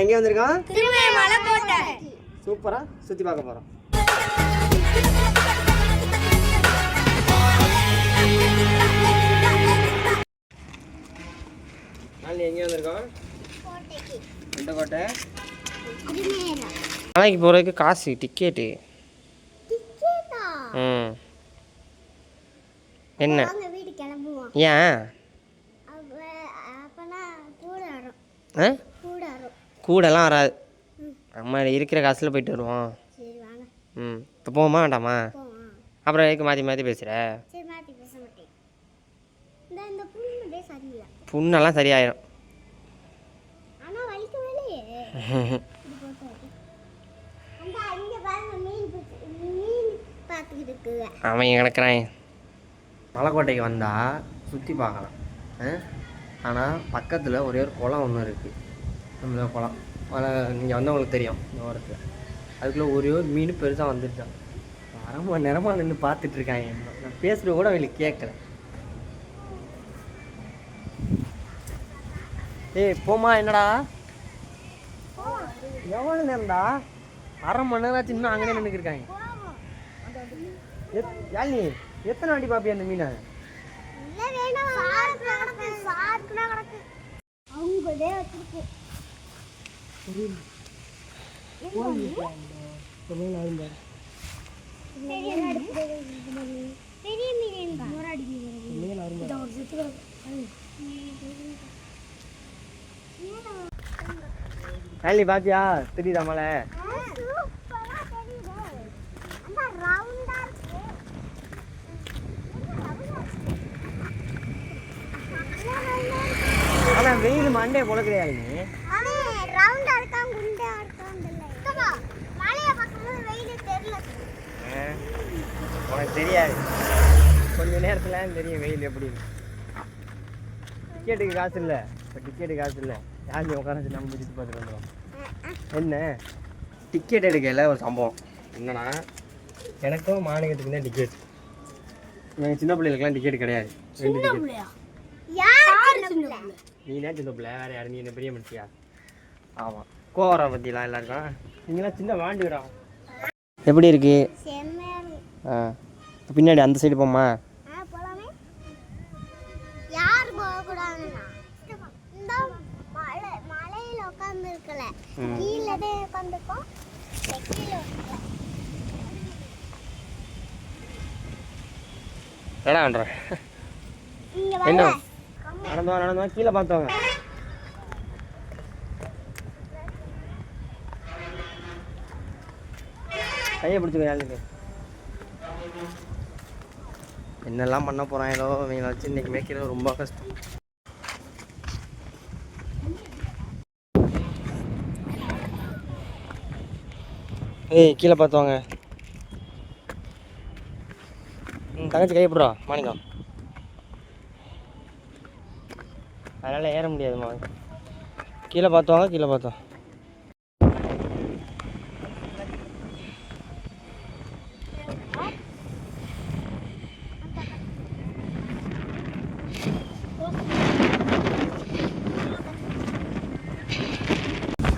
எங்கே வந்திருக்கோம்? மலைக்கோட்டை. சூப்பரா சுற்றி பார்க்க போகிறோம். எங்கே வந்திருக்கோம்? எந்த கோட்டை? மலைக்கு போகிறதுக்கு காசு டிக்கெட்டு. ம் என்ன ஏன் கூடலாம் வராது. நம்ம இருக்கிற காசில் போயிட்டு வருவோம். ம் இப்போ போவோமா வேண்டாமா? அப்புறம் எதுக்கு மாற்றி மாற்றி பேசுகிற? புண்ணெல்லாம் சரியாயிடும். அவன் கிடக்குறான். மலைக்கோட்டைக்கு வந்தால் சுற்றி பார்க்கலாம். ஆனால் பக்கத்தில் ஒரே ஒரு குளம் ஒன்று இருக்குது. நம்மள குளம் நீங்கள் வந்தவங்களுக்கு தெரியும். இந்த ஓரத்தில் அதுக்குள்ளே ஒரே ஒரு மீன் பெருசாக வந்துருச்சான். அரை மணி நேரமாக நின்று பார்த்துட்ருக்காங்க. நான் பேசுகிறது கூட அவங்களுக்கு கேட்கல. ஏய் போமா, என்னடா எவ்வளோ நேரம்டா? அரை மணி நேரம் ஆச்சு, இன்னும் அங்கேயே நின்றுக்கிருக்காங்க. யாழ்னி எத்தனை வாட்டி பாப்பி அந்த மீனை? யாழ்னி பாத்தியா? தெரியுதா மலை? ஆனால் வெயில் மண்டே பொழக்கிறியா நீ? உனக்கு தெரியாது, கொஞ்ச நேரத்தில் தெரியும் வெயில் எப்படி. டிக்கெட்டுக்கு காசு இல்லை. இப்போ டிக்கெட்டுக்கு காசு இல்லை. யாருமே உட்காந்து நம்ம பிடிச்சி பார்த்துட்டு வந்துடும். என்ன டிக்கெட் எடுக்கல ஒரு சம்பவம் என்னன்னா, எனக்கும் மாநிலத்துக்கு தான் டிக்கெட். எங்கள் சின்ன பிள்ளைகளுக்குலாம் டிக்கெட் கிடையாது. 2 டிக்கெட். நீ தான் சின்ன பிள்ளை, வேறு யாரும்? நீ என்ன பெரிய மனுஷியா? ஆமாம், கோவரா பற்றிலாம் எல்லாருக்கும். நீங்களாம் சின்ன வாண்டிவிடா. எப்படி இருக்கு? பின்னாடி அந்த சைடு போமா? என்ன நடந்தோம் கீழே பார்த்தோங்க. கையை பிடிச்சிக்க. என்னெல்லாம் பண்ண போகிறாங்களோ இவங்களை வச்சு இன்றைக்கி மேய்க்கிறது ரொம்ப கஷ்டம். ஏய் கீழே பார்த்துவாங்க. தங்கச்சி கையப்படுறா மாணிக்கம். அதனால் ஏற முடியாதுமா. கீழே பார்த்துவாங்க, கீழே பார்த்தோம்.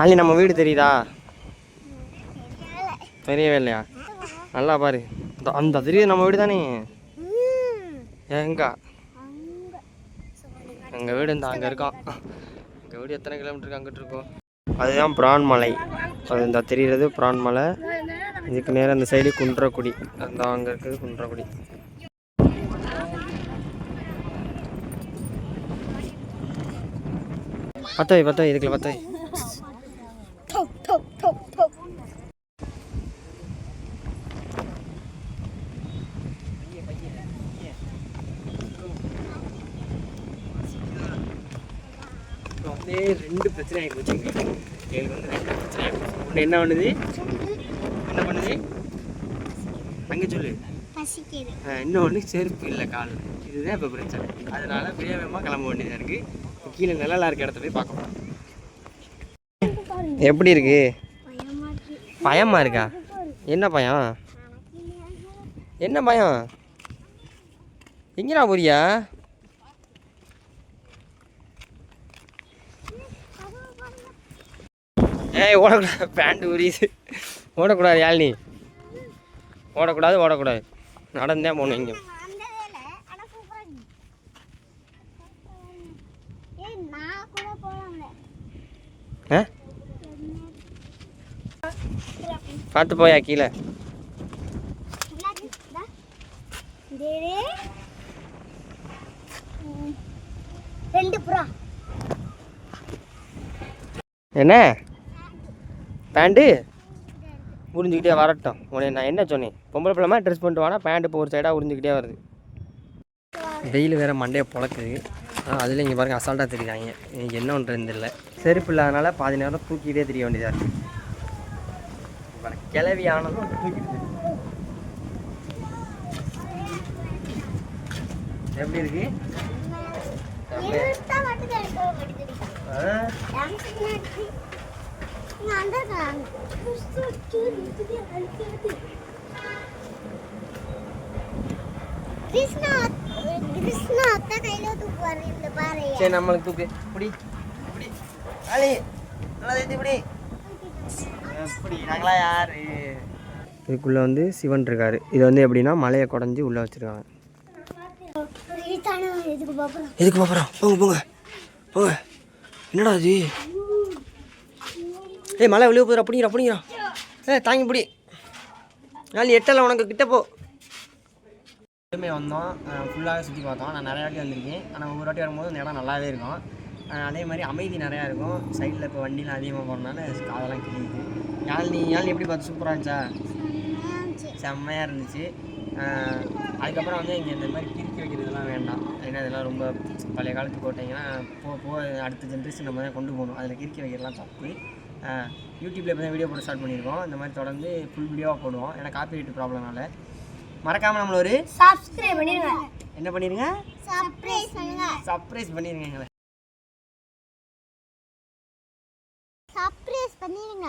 அள்ளி நம்ம வீடு தெரியுதா? தெரியவே இல்லையா? நல்லா பாரு, அந்த தெரியுது நம்ம வீடு தானே. எங்க எங்கள் வீடு இந்த அங்கே இருக்கோம். எங்கள் வீடு எத்தனை கிலோமீட்டருக்கு அங்கிட்டு இருக்கோம். அதுதான் பிரான் மலை. அது இந்த தெரிகிறது பிரான் மலை. இதுக்கு நேரம் அந்த சைடு குன்றக்குடி. அந்த அங்கே இருக்குது குன்றக்குடி. பத்தவை இதுக்குள்ள பத்தவை. ரெண்டு பிரச்சனை ஆகி போச்சுங்க. எங்களுக்கு வந்து 2 பிரச்சனை ஆகி போச்சு. ஒன்று என்ன பண்ணுது அங்கே சொல்லு. இன்னொன்று செருப்பு இல்லை கால். இதுதான் இப்போ பிரச்சனை. அதனால வேகமாக கிளம்ப வேண்டியதாக இருக்குது. கீழே நல்லா இருக்க இடத்த போய் பார்க்கணும். எப்படி இருக்கு? பயமாக இருக்கா? என்ன பயம்? என்ன பயம்? எங்கடா போறியா? ஏய் ஓடக்கூடாது, பேண்ட் உரியுது. ஓடக்கூடாது யாழினி, ஓடக்கூடாது. நடந்தே போகணும் இங்கே. பார்த்து போயா கீழே. என்ன பேண்ட்டு உறிஞ்சிக்கிட்டே வரட்டும். உடனே நான் என்ன சொன்னேன், பொம்பளை பிள்ளைமா ட்ரெஸ் பண்ணிட்டு வானா பேண்ட் இப்போ ஒரு சைடாக உறிஞ்சிக்கிட்டே வருது. வெயில் வேறு மண்டையை பொழக்குது. அதில் இங்கே பாருங்கள் அசால்ட்டாக தெரியுறாங்க. எனக்கு என்ன ஒன்று இல்லை, செருப்பு இல்லாதனால பாதி நேரம் தூக்கிட்டே தெரிய வேண்டியதாக இருக்குது. கிளவி ஆனதும் தூக்கிட்டு எப்படி இருக்கு? சரி நம்மளுக்கு தூக்கு இப்படி இப்படி அலி நல்லா இப்படி இப்படி நாங்களா யாரு? இதுக்குள்ளே வந்து சிவன் இருக்காரு. இது வந்து எப்படின்னா மலையை குடஞ்சி உள்ளே வச்சுருக்காங்க. எதுக்கு பார்க்குறோம்? போங்க. என்னடா அது? ஏய் மலை வெளியே போதுரா, அப்படிங்கிறா. தாங்கி பிடி நாள் எட்டலை உனக்கு கிட்ட போ. எப்பவுமே வந்தோம், ஃபுல்லாகவே சுற்றி பார்த்தோம். நான் நிறையா வாட்டி வந்திருக்கேன். ஆனால் ஒவ்வொரு வாட்டி வரும்போது இந்த இடம் நல்லாவே இருக்கும். அதே மாதிரி அமைதி நிறையா இருக்கும். சைடில் இப்போ வண்டிலாம் அதிகமாக போகிறனால காதெல்லாம் கிழியுது. யாழினி எப்படி பார்த்து சூப்பராக இருந்துச்சா? செம்மையாக இருந்துச்சு. அதுக்கப்புறம் வந்து இங்கே இந்த மாதிரி கிறுக்கி வைக்கிறதுலாம் வேண்டாம். ஏன்னா இதெல்லாம் ரொம்ப பழைய காலத்துக்கு போட்டிங்கன்னா போ அடுத்த ஜென்ரேஷன் நம்ம தான் கொண்டு போகணும். அதில் கிறுக்கி வைக்கிறதுலாம் தப்பு. யூடியூப்பில் இப்போ தான் வீடியோ போட ஸ்டார்ட் பண்ணியிருக்கோம். இந்த மாதிரி தொடர்ந்து ஃபுல் வீடியோவாக போடுவோம். ஏன்னா காப்பிரைட் ப்ராப்ளம்னால மறக்காமல் நம்மள ஒரு சப்ஸ்கிரைப் பண்ணிடுங்க. என்ன பண்ணிடுங்க? சர்ப்ரைஸ் பண்ணிடுங்க எங்களை. சர்ப்ரைஸ் பண்ணிடுங்க.